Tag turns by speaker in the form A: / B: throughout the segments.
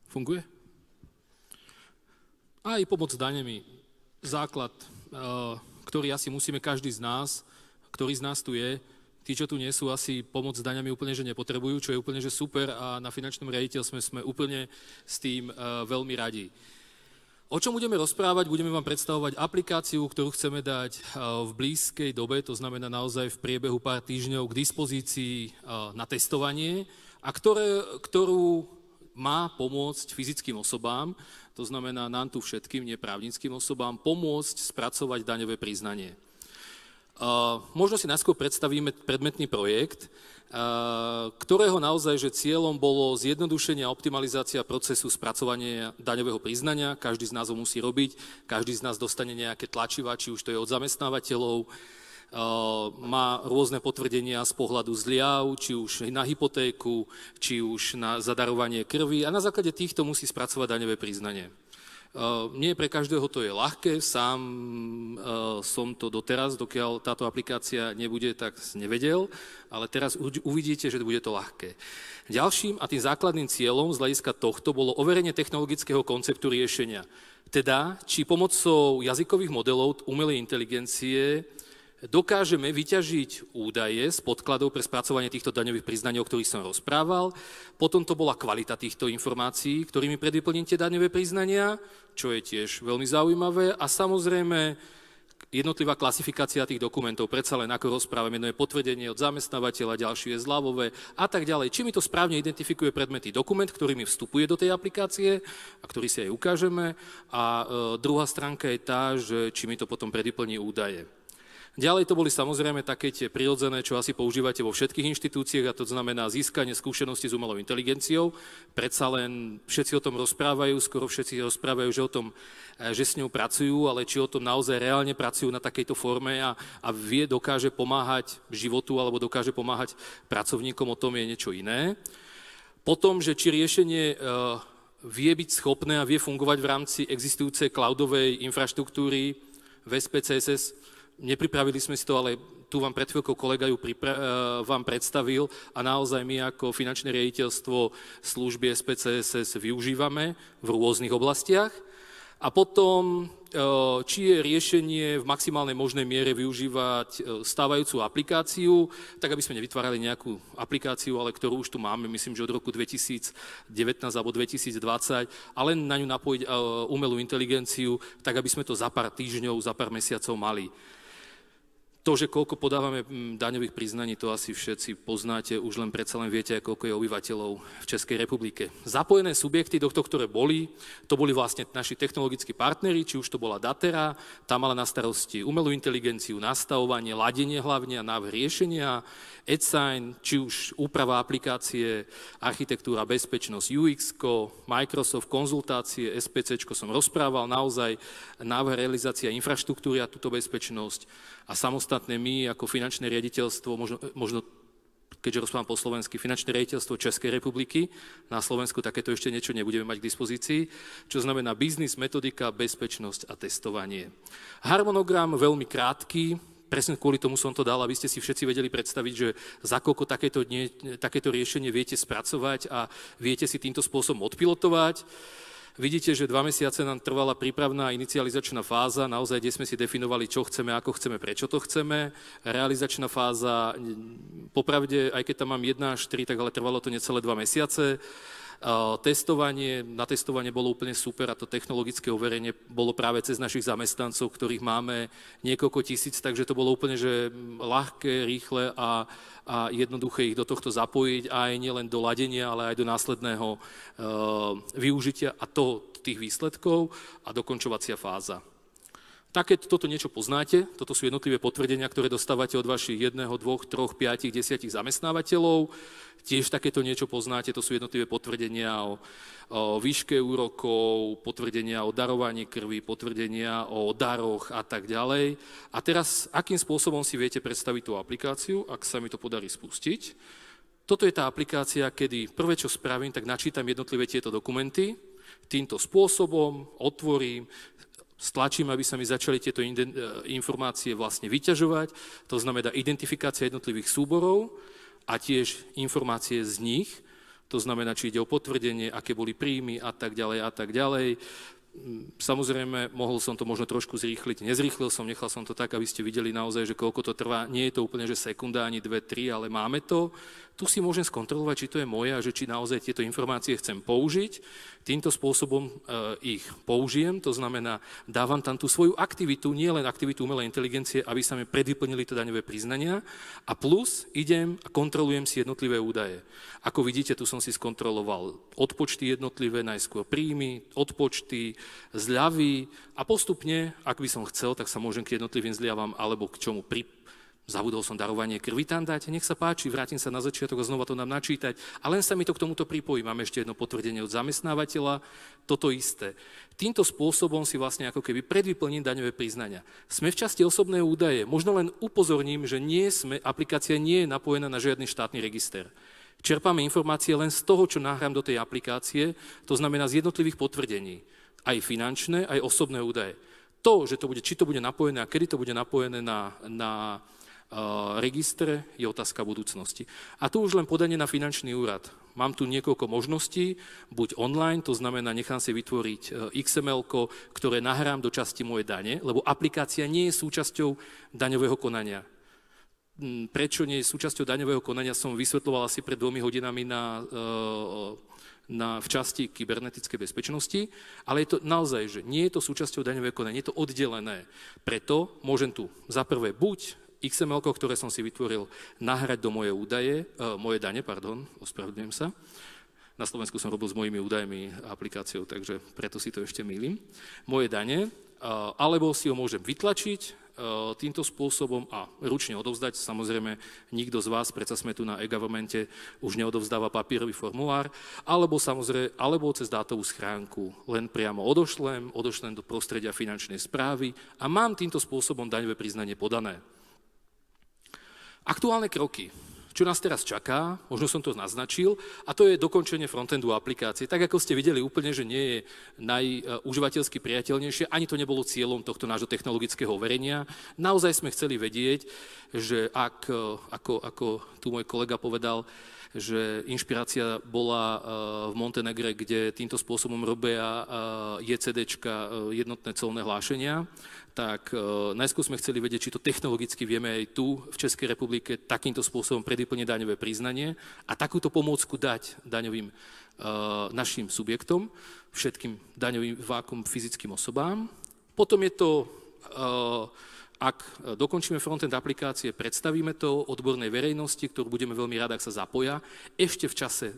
A: Funguje? Aj pomoc s daňami. Základ, ktorý asi musíme každý z nás, ktorý z nás tu je, tí, čo tu nie sú, asi pomoc s daňami úplne, že nepotrebujú, čo je úplne, že super a na finančnom riaditeľstve sme úplne s tým veľmi radi. O čom budeme rozprávať? Budeme vám predstavovať aplikáciu, ktorú chceme dať v blízkej dobe, to znamená naozaj v priebehu pár týždňov k dispozícii na testovanie a ktorú má pomôcť fyzickým osobám, to znamená nám tu všetkým, nie právnickým osobám, pomôcť spracovať daňové priznanie. Možno si najskôr predstavíme predmetný projekt, ktorého naozaj, že cieľom bolo zjednodušenie a optimalizácia procesu spracovania daňového priznania. Každý z nás ho musí robiť, každý z nás dostane nejaké tlačiva, či už to je od zamestnávateľov, má rôzne potvrdenia z pohľadu zliav, či už na hypotéku, či už na zadarovanie krvi a na základe týchto musí spracovať daňové priznanie. Nie pre každého to je ľahké, sám som to doteraz, dokiaľ táto aplikácia nebude, tak nevedel, ale teraz uvidíte, že bude to ľahké. Ďalším a tým základným cieľom z hľadiska tohto bolo overenie technologického konceptu riešenia. Teda, či pomocou jazykových modelov umelej inteligencie dokážeme vyťažiť údaje z podkladov pre spracovanie týchto daňových priznaní, o ktorých som rozprával. Potom to bola kvalita týchto informácií, ktorými predvyplníte daňové priznania, čo je tiež veľmi zaujímavé. A samozrejme jednotlivá klasifikácia tých dokumentov, predsa len ako rozprávame, jedno je potvrdenie od zamestnávateľa, ďalšie je zľavové a tak ďalej. Či mi to správne identifikuje predmetný dokument, ktorý mi vstupuje do tej aplikácie a ktorý si aj ukážeme. A druhá stránka je tá, že či mi to potom predvyplní údaje. Ďalej to boli samozrejme také tie prirodzené, čo asi používate vo všetkých inštitúciách, a to znamená získanie skúsenosti s umelou inteligenciou. Predsa len všetci o tom rozprávajú, skoro všetci rozprávajú, že o tom, že s ňou pracujú, ale či o tom naozaj reálne pracujú na takejto forme a dokáže pomáhať životu alebo dokáže pomáhať pracovníkom, o tom je niečo iné. Potom, že či riešenie vie byť schopné a vie fungovať v rámci existujúcej cloudovej infraštruktúry v SPCSS. Nepripravili sme si to, ale tu vám pred chvíľkou kolega ju vám predstavil a naozaj my ako finančné riaditeľstvo služby SPCSS využívame v rôznych oblastiach. A potom, či je riešenie v maximálnej možnej miere využívať stávajúcu aplikáciu, tak aby sme nevytvárali nejakú aplikáciu, ale ktorú už tu máme, myslím, že od roku 2019 alebo 2020, a len na ňu napojiť umelú inteligenciu, tak aby sme to za pár týždňov, za pár mesiacov mali. To, že koľko podávame daňových priznaní, to asi všetci poznáte, už len predsa len viete, koľko je obyvateľov v Českej republike. Zapojené subjekty, do ktoré boli, to boli vlastne naši technologickí partneri, či už to bola Datera, tá mala na starosti umelú inteligenciu, nastavovanie, ladenie hlavne a návrh riešenia, EdSign, či už úprava aplikácie, architektúra, bezpečnosť, UX, Microsoft, konzultácie, SPC, som rozprával, naozaj návrh realizácia infraštruktúry a túto bezpečnosť. A samostatné my ako finančné riaditeľstvo, možno keďže rozprávam po slovensky, finančné riaditeľstvo Českej republiky, na Slovensku takéto ešte niečo nebudeme mať k dispozícii, čo znamená biznis, metodika, bezpečnosť a testovanie. Harmonogram veľmi krátky, presne kvôli tomu som to dal, aby ste si všetci vedeli predstaviť, že za koľko takéto riešenie viete spracovať a viete si týmto spôsobom odpilotovať. Vidíte, že 2 mesiace nám trvala prípravná inicializačná fáza, naozaj, kde sme si definovali, čo chceme, ako chceme, prečo to chceme. Realizačná fáza, popravde, aj keď tam mám 1 až 4, tak ale trvalo to necelé 2 mesiace. Na testovanie bolo úplne super a to technologické overenie bolo práve cez našich zamestnancov, ktorých máme niekoľko tisíc, takže to bolo úplne že ľahké, rýchle a jednoduché ich do tohto zapojiť aj nielen do ladenia, ale aj do následného využitia a tých výsledkov a dokončovacia fáza. Toto niečo poznáte, toto sú jednotlivé potvrdenia, ktoré dostávate od vašich 1, 2, 3, 5, 10 zamestnávateľov. Tiež takéto niečo poznáte, to sú jednotlivé potvrdenia o výške úrokov, potvrdenia o darovaní krvi, potvrdenia o daroch a tak ďalej. A teraz, akým spôsobom si viete predstaviť tú aplikáciu, ak sa mi to podarí spustiť. Toto je tá aplikácia, kedy prvé, čo spravím, tak načítam jednotlivé tieto dokumenty, týmto spôsobom otvorím, stlačím, aby sa mi začali tieto informácie vlastne vyťažovať, to znamená identifikácia jednotlivých súborov a tiež informácie z nich. To znamená, či ide o potvrdenie, aké boli príjmy a tak ďalej a tak ďalej. Samozrejme, mohol som to možno trošku zrýchliť, nezrýchlil som, nechal som to tak, aby ste videli naozaj, že koľko to trvá. Nie je to úplne, že sekunda, ani 2, 3, ale máme to. Tu si môžem skontrolovať, či to je moje a že či naozaj tieto informácie chcem použiť. Týmto spôsobom ich použijem, to znamená, dávam tam tú svoju aktivitu, nie len aktivitu umelej inteligencie, aby sa mi predvyplnili tie daňové priznania a plus idem a kontrolujem si jednotlivé údaje. Ako vidíte, tu som si skontroloval odpočty jednotlivé, najskôr príjmy, odpočty, zľavy a postupne, ak by som chcel, tak sa môžem k jednotlivým zľavám alebo k čomu zabudol som darovanie krvi tam dať, nech sa páči, vrátim sa na začiatok a znova to nám načítať a len sa mi to k tomuto pripojí. Máme ešte jedno potvrdenie od zamestnávateľa, toto isté. Týmto spôsobom si vlastne ako keby predvyplním daňové priznania. Sme v časti osobné údaje, možno len upozorním, že aplikácia nie je napojená na žiadny štátny register. Čerpáme informácie len z toho, čo nahrám do tej aplikácie, to znamená z jednotlivých potvrdení. Aj finančné, aj osobné údaje. To, že to bude, či to bude napojené a kedy to bude napojené na registre, je otázka budúcnosti. A tu už len podanie na finančný úrad. Mám tu niekoľko možností, buď online, to znamená, nechám si vytvoriť XML-ko, ktoré nahrám do časti moje dane, lebo aplikácia nie je súčasťou daňového konania. Prečo nie je súčasťou daňového konania, som vysvetľoval asi pred 2 hodinami v časti kybernetickej bezpečnosti, ale je to naozaj, že nie je to súčasťou daňového konania, je to oddelené. Preto môžem tu za prvé buď XML, ktoré som si vytvoril, nahrať do moje dane, ospravedlňujem sa. Na Slovensku som robil s mojimi údajmi aplikáciou, takže preto si to ešte mýlim. Moje dane, alebo si ho môžem vytlačiť týmto spôsobom a ručne odovzdať. Samozrejme, nikto z vás, predsa sme tu na e-governmente, už neodovzdáva papierový formulár, alebo cez dátovú schránku. Len priamo odošlem do prostredia finančnej správy a mám týmto spôsobom daňové priznanie podané. Aktuálne kroky. Čo nás teraz čaká, možno som to naznačil, a to je dokončenie frontendu aplikácie. Tak ako ste videli úplne, že nie je najužívateľsky priateľnejšie, ani to nebolo cieľom tohto nášho technologického overenia. Naozaj sme chceli vedieť, že ako tu môj kolega povedal, že inšpirácia bola v Montenegre, kde týmto spôsobom robia JCDčka, jednotné colné hlášenia, tak najskôr sme chceli vedieť, či to technologicky vieme aj tu v Českej republike takýmto spôsobom predvyplniť daňové priznanie a takúto pomôcku dať daňovým našim subjektom, všetkým daňovým fyzickým osobám. Potom je to, ak dokončíme frontend aplikácie, predstavíme to odbornej verejnosti, ktorú budeme veľmi rádi, ak sa zapoja, ešte v čase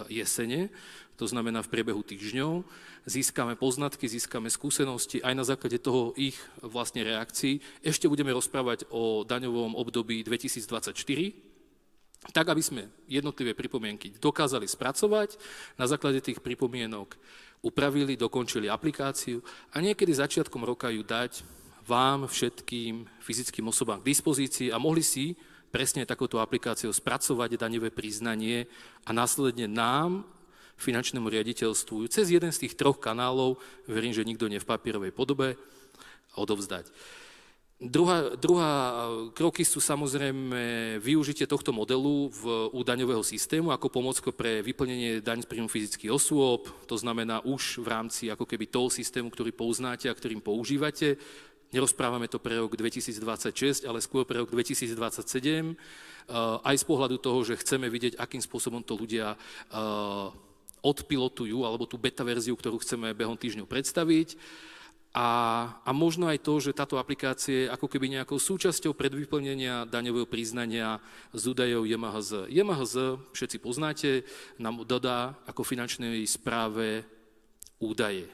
A: jesene, to znamená v priebehu týždňov, získame poznatky, získame skúsenosti, aj na základe toho ich vlastne reakcií. Ešte budeme rozprávať o daňovom období 2024, tak aby sme jednotlivé pripomienky dokázali spracovať, na základe tých pripomienok upravili, dokončili aplikáciu a niekedy začiatkom roka ju dať vám, všetkým fyzickým osobám k dispozícii a mohli si presne takouto aplikáciou spracovať daňové priznanie a následne nám, finančnému riaditeľstvu, cez jeden z tých 3 kanálov, verím, že nikto nie v papierovej podobe, odovzdať. Druhá kroky sú samozrejme využitie tohto modelu u daňového systému ako pomôcko pre vyplnenie daň z príjmu fyzických osôb, to znamená už v rámci ako keby toho systému, ktorý poznáte a ktorým používate. Nerozprávame to pre rok 2026, ale skôr pre rok 2027, aj z pohľadu toho, že chceme vidieť, akým spôsobom to ľudia odpilotujú, alebo tú beta verziu, ktorú chceme behom týždňov predstaviť. A možno aj to, že táto aplikácia je ako keby nejakou súčasťou predvyplnenia daňového priznania z údajov JMHZ. JMHZ, všetci poznáte, nám dodá ako finančnej správe údaje.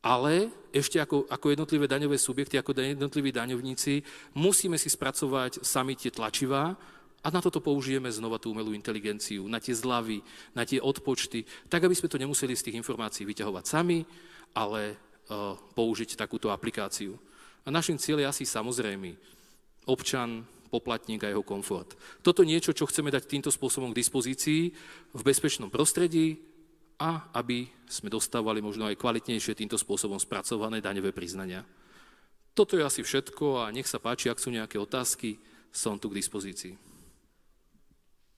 A: Ale ešte ako jednotlivé daňové subjekty, ako jednotliví daňovníci, musíme si spracovať sami tie tlačivá a na toto použijeme znova tú umelú inteligenciu, na tie zľavy, na tie odpočty, tak aby sme to nemuseli z tých informácií vyťahovať sami, ale použiť takúto aplikáciu. A našim cieľom je asi samozrejmý. Občan, poplatník a jeho komfort. Toto niečo, čo chceme dať týmto spôsobom k dispozícii v bezpečnom prostredí a aby sme dostávali možno aj kvalitnejšie týmto spôsobom spracované daňové priznania. Toto je asi všetko a nech sa páči, ak sú nejaké otázky, som tu k dispozícii.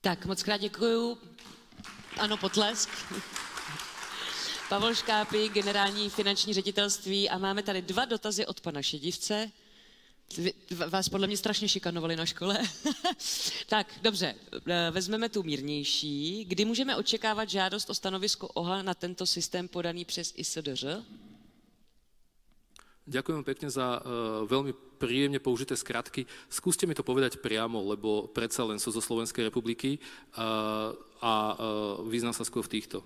B: Tak, moc krát děkuju. Ano, potlesk. Pavel Škápy, generální finanční ředitelství, a máme tady 2 dotazy od pana Šedivce. Vás podle mě strašně šikanovali na škole. Tak, dobře, vezmeme tu mírnější. Kdy můžeme očekávat žádost o stanovisko OHA na tento systém podaný přes ISDŘ?
A: Ďakujem pekne za veľmi príjemne použité skratky. Skúste mi to povedať priamo, lebo predsa len sú zo Slovenskej republiky a vyznám sa skôr v týchto.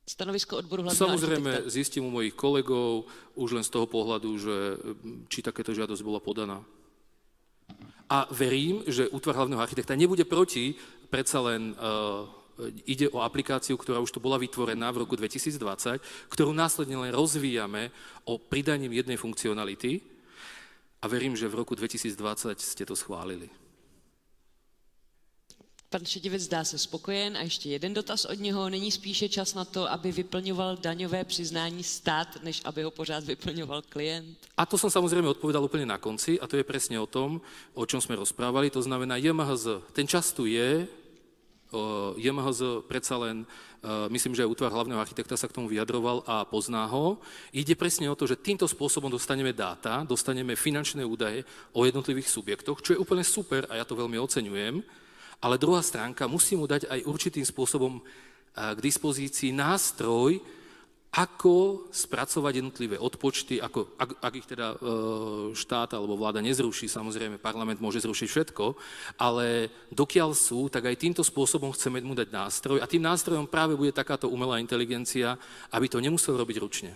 B: Stanovisko odboru hlavného
A: Samozrejme,
B: architekta.
A: zistím u mojich kolegov, už len z toho pohľadu, že či takéto žiadosť bola podaná. A verím, že útvar hlavného architekta nebude proti, predsa len ide o aplikáciu, ktorá už tu bola vytvorená v roku 2020, ktorú následne len rozvíjame o pridaním jednej funkcionality a verím, že v roku 2020 ste to schválili.
B: Pan Šedivec zdá se spokojen a ještě jeden dotaz od něho. Není spíše čas na to, aby vyplňoval daňové přiznání stát, než aby ho pořád vyplňoval klient?
A: A to som samozrejme odpovedal úplne na konci a to je presne o tom, o čom sme rozprávali. To znamená JMHZ. Ten čas tu je, JMHZ predsa len, myslím, že aj útvar hlavného architekta sa k tomu vyjadroval a pozná ho. Ide presne o to, že týmto spôsobom dostaneme dáta, dostaneme finančné údaje o jednotlivých subjektoch, čo je úplne super a ja to veľmi oceňujem. Ale druhá stránka musí mu dať aj určitým spôsobom k dispozícii nástroj, ako spracovať jednotlivé odpočty, ak ich teda štát alebo vláda nezruší, samozrejme parlament môže zrušiť všetko, ale dokiaľ sú, tak aj týmto spôsobom chceme mu dať nástroj a tým nástrojom práve bude takáto umelá inteligencia, aby to nemusel robiť ručne.